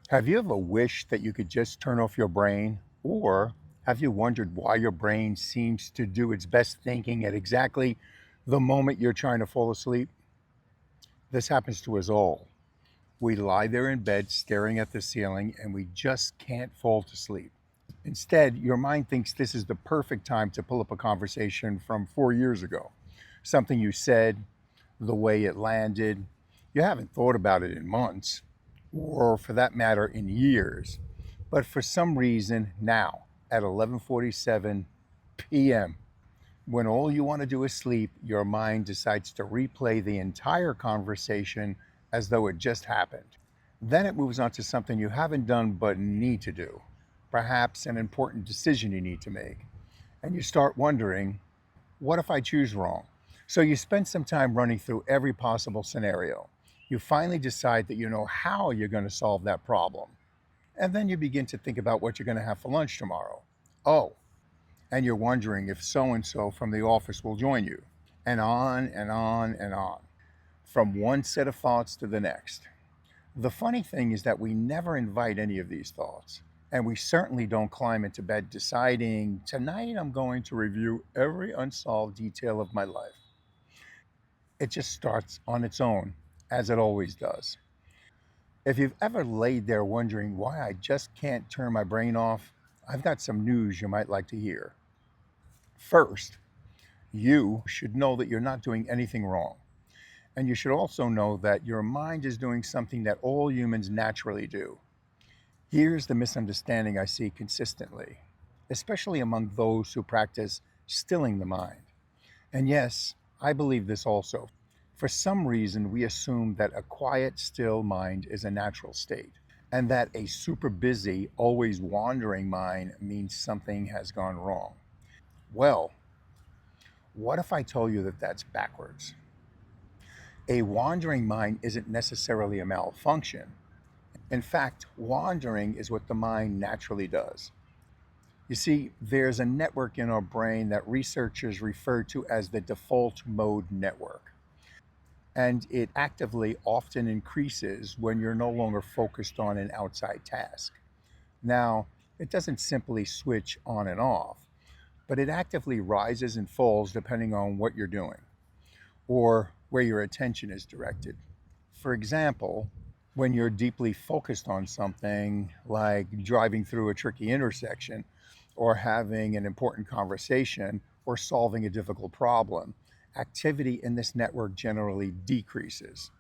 Have you ever wished that you could just turn off your brain? Or have you wondered why your brain seems to do its best thinking at exactly the moment you're trying to fall asleep? This happens to us all. We lie there in bed staring at the ceiling and we just can't fall to sleep. Instead, your mind thinks this is the perfect time to pull up a conversation from 4 years ago. Something you said, the way it landed. You haven't thought about it in months, or for that matter, in years. But for some reason, now at 11:47 p.m., when all you want to do is sleep, your mind decides to replay the entire conversation as though it just happened. Then it moves on to something you haven't done but need to do, perhaps an important decision you need to make. And you start wondering, what if I choose wrong? So you spend some time running through every possible scenario. You finally decide that you know how you're going to solve that problem. And then you begin to think about what you're going to have for lunch tomorrow. Oh, and you're wondering if so and so from the office will join you. And on and on and on, from one set of thoughts to the next. The funny thing is that we never invite any of these thoughts. And we certainly don't climb into bed deciding, tonight I'm going to review every unsolved detail of my life. It just starts on its own, as it always does. If you've ever laid there wondering why I just can't turn my brain off, I've got some news you might like to hear. First, you should know that you're not doing anything wrong. And you should also know that your mind is doing something that all humans naturally do. Here's the misunderstanding I see consistently, especially among those who practice stilling the mind. And yes, I believe this also. For some reason, we assume that a quiet, still mind is a natural state, and that a super busy, always wandering mind means something has gone wrong. Well, what if I told you that that's backwards? A wandering mind isn't necessarily a malfunction. In fact, wandering is what the mind naturally does. You see, there's a network in our brain that researchers refer to as the default mode network. And it actively often increases when you're no longer focused on an outside task. Now, it doesn't simply switch on and off, but it actively rises and falls depending on what you're doing or where your attention is directed. For example, when you're deeply focused on something like driving through a tricky intersection or having an important conversation or solving a difficult problem, activity in this network generally decreases.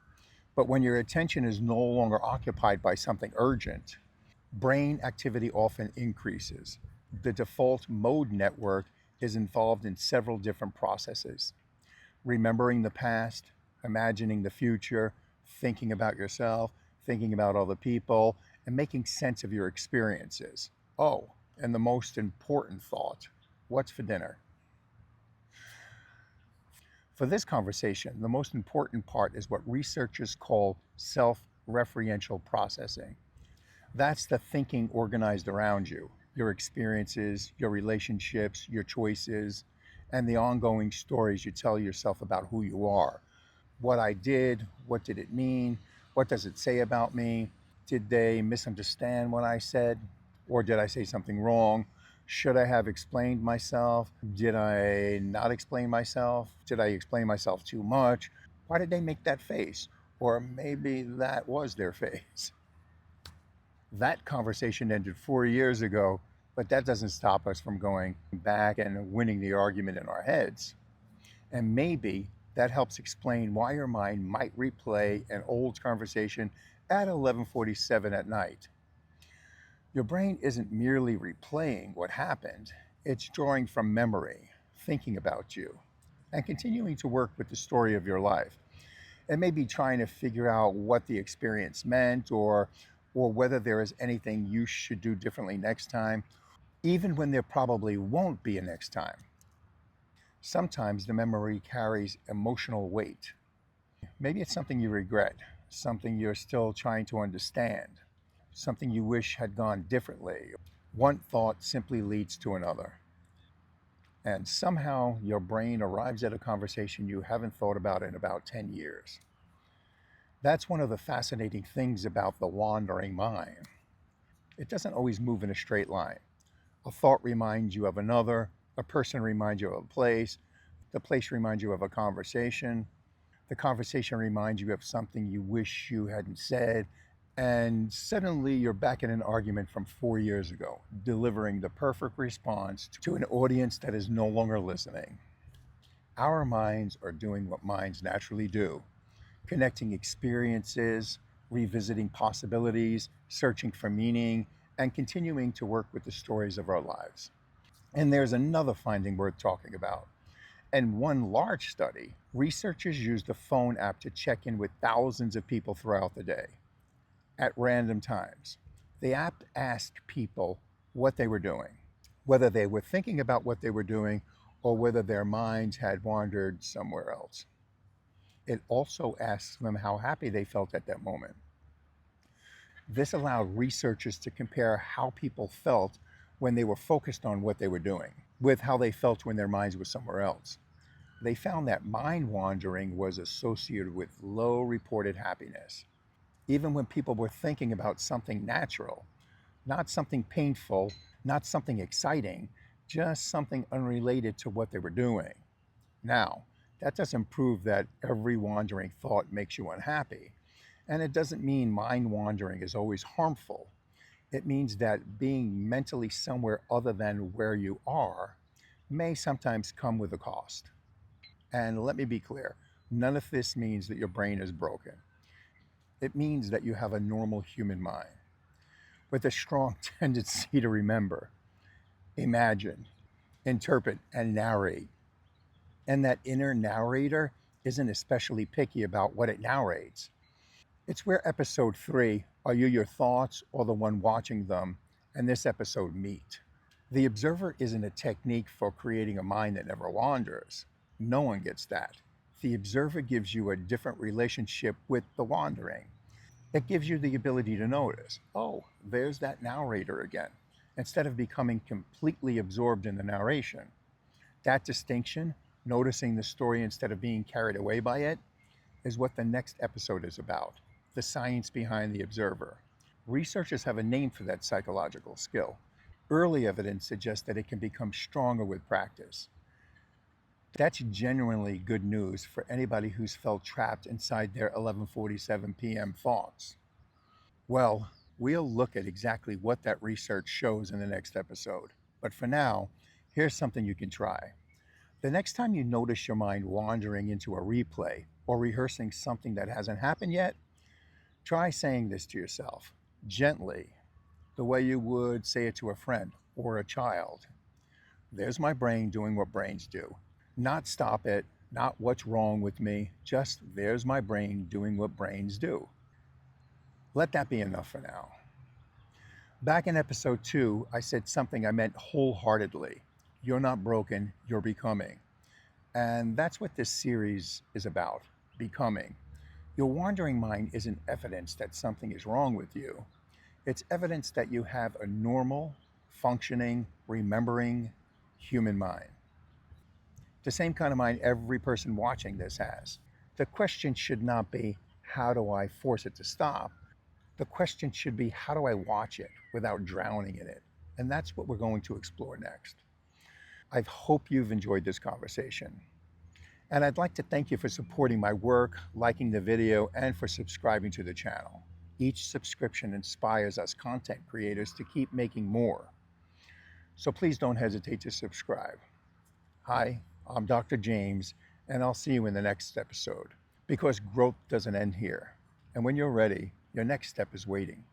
But when your attention is no longer occupied by something urgent, brain activity often increases. The default mode network is involved in several different processes: remembering the past, imagining the future, thinking about yourself, thinking about other people, and making sense of your experiences. Oh, and the most important thought: what's for dinner? For this conversation, the most important part is what researchers call self referential processing. That's the thinking organized around you, your experiences, your relationships, your choices, and the ongoing stories you tell yourself about who you are. What I did, what did it mean? What does it say about me? Did they misunderstand what I said? Or did I say something wrong? Should I have explained myself? Did I not explain myself? Did I explain myself too much? Why did they make that face? Or maybe that was their face. That conversation ended 4 years ago, but that doesn't stop us from going back and winning the argument in our heads. And maybe that helps explain why your mind might replay an old conversation at 11:47 at night. Your brain isn't merely replaying what happened, it's drawing from memory, thinking about you, and continuing to work with the story of your life. It may be trying to figure out what the experience meant or whether there is anything you should do differently next time, even when there probably won't be a next time. Sometimes the memory carries emotional weight. Maybe it's something you regret, something you're still trying to understand, something you wish had gone differently. One thought simply leads to another. And somehow your brain arrives at a conversation you haven't thought about in about 10 years. That's one of the fascinating things about the wandering mind. It doesn't always move in a straight line. A thought reminds you of another, a person reminds you of a place, the place reminds you of a conversation, the conversation reminds you of something you wish you hadn't said, and suddenly you're back in an argument from 4 years ago, delivering the perfect response to an audience that is no longer listening. Our minds are doing what minds naturally do, connecting experiences, revisiting possibilities, searching for meaning, and continuing to work with the stories of our lives. And there's another finding worth talking about. In one large study, researchers used a phone app to check in with thousands of people throughout the day at random times. The app asked people what they were doing, whether they were thinking about what they were doing or whether their minds had wandered somewhere else. It also asked them how happy they felt at that moment. This allowed researchers to compare how people felt when they were focused on what they were doing with how they felt when their minds were somewhere else. They found that mind wandering was associated with low reported happiness, even when people were thinking about something natural, not something painful, not something exciting, just something unrelated to what they were doing. Now, that doesn't prove that every wandering thought makes you unhappy, and it doesn't mean mind wandering is always harmful. It means that being mentally somewhere other than where you are may sometimes come with a cost. And let me be clear, none of this means that your brain is broken. It means that you have a normal human mind with a strong tendency to remember, imagine, interpret, and narrate. And that inner narrator isn't especially picky about what it narrates. It's where episode 3, Are You Your Thoughts or the One Watching Them, and this episode meet. The observer isn't a technique for creating a mind that never wanders. No one gets that. The observer gives you a different relationship with the wandering. It gives you the ability to notice, oh, there's that narrator again, instead of becoming completely absorbed in the narration. That distinction, noticing the story instead of being carried away by it, is what the next episode is about, the science behind the observer. Researchers have a name for that psychological skill. Early evidence suggests that it can become stronger with practice. That's genuinely good news for anybody who's felt trapped inside their 11:47 p.m. thoughts. Well, we'll look at exactly what that research shows in the next episode. But for now, here's something you can try. The next time you notice your mind wandering into a replay or rehearsing something that hasn't happened yet, try saying this to yourself gently, the way you would say it to a friend or a child. There's my brain doing what brains do. Not stop it, not what's wrong with me, just there's my brain doing what brains do. Let that be enough for now. Back in episode 2, I said something I meant wholeheartedly. You're not broken, you're becoming. And that's what this series is about, becoming. Your wandering mind isn't evidence that something is wrong with you. It's evidence that you have a normal, functioning, remembering human mind. The same kind of mind every person watching this has. The question should not be, how do I force it to stop? The question should be, how do I watch it without drowning in it? And that's what we're going to explore next. I hope you've enjoyed this conversation. And I'd like to thank you for supporting my work, liking the video, and for subscribing to the channel. Each subscription inspires us content creators to keep making more. So please don't hesitate to subscribe. Hi, I'm Dr. James, and I'll see you in the next episode. Because growth doesn't end here. And when you're ready, your next step is waiting.